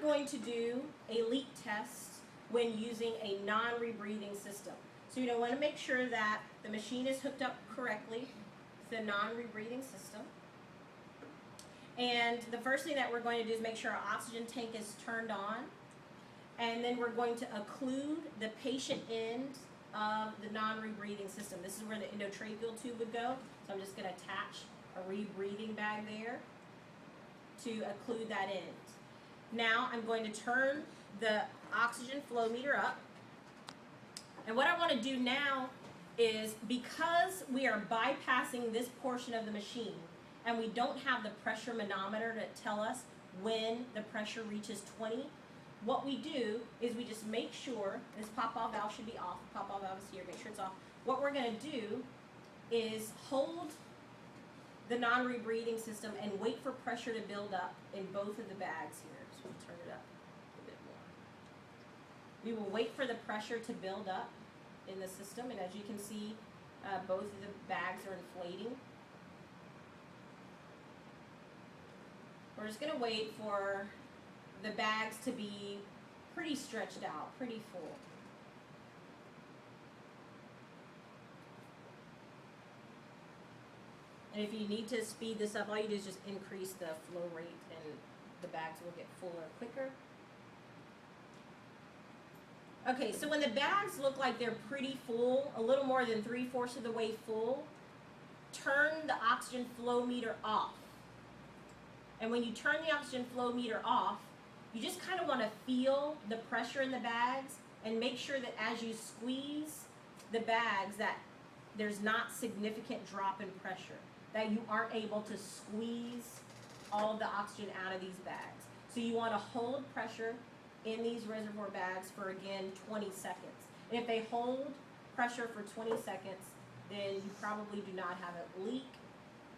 going to do a leak test when using a non-rebreathing system. So you want to make sure that the machine is hooked up correctly. It's a non-rebreathing system. And the first thing that we're going to do is make sure our oxygen tank is turned on. And then we're going to occlude the patient end of the non-rebreathing system. This is where the endotracheal tube would go. So I'm just going to attach a rebreathing bag there to occlude that end. Now I'm going to turn the oxygen flow meter up. And what I want to do now is, because we are bypassing this portion of the machine and we don't have the pressure manometer to tell us when the pressure reaches 20, what we do is we just make sure this pop-off valve should be off. The pop-off valve is here, make sure it's off. What we're going to do is hold the non-rebreathing system and wait for pressure to build up in both of the bags here. So we'll turn it up a bit more. We will wait for the pressure to build up in the system, and as you can see, both of the bags are inflating. We're just going to wait for the bags to be pretty stretched out, pretty full. And if you need to speed this up, all you do is just increase the flow rate and the bags will get fuller quicker. Okay, so when the bags look like they're pretty full, a little more than 3/4 of the way full, turn the oxygen flow meter off. And when you turn the oxygen flow meter off, you just kind of want to feel the pressure in the bags and make sure that as you squeeze the bags that there's not significant drop in pressure, that you aren't able to squeeze all of the oxygen out of these bags. So you want to hold pressure in these reservoir bags for, again, 20 seconds. And if they hold pressure for 20 seconds, then you probably do not have a leak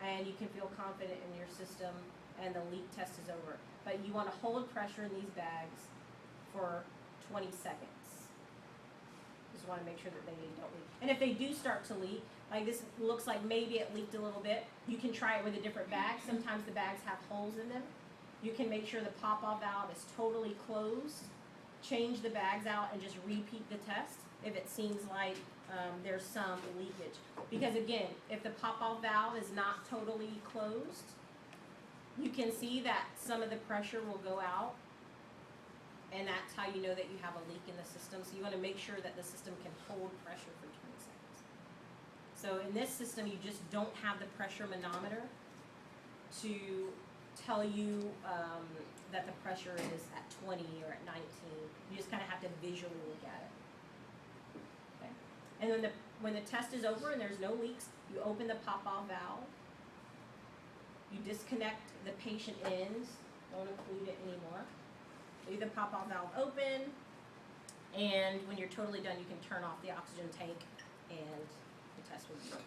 and you can feel confident in your system and the leak test is over. But you want to hold pressure in these bags for 20 seconds. Just want to make sure that they don't leak. And if they do start to leak, like this looks like maybe it leaked a little bit, you can try it with a different bag. Sometimes the bags have holes in them. You can make sure the pop-off valve is totally closed, change the bags out, and just repeat the test if it seems like there's some leakage. Because again, if the pop-off valve is not totally closed, you can see that some of the pressure will go out, and that's how you know that you have a leak in the system. So you want to make sure that the system can hold pressure for 20 seconds. So in this system, you just don't have the pressure manometer to tell you that the pressure is at 20 or at 19. You just kind of have to visually look at it. Okay? And then when the test is over and there's no leaks, you open the pop-off valve. You disconnect the patient ends. Don't include it anymore. Leave the pop-off valve open, and when you're totally done, you can turn off the oxygen tank and the test will be over.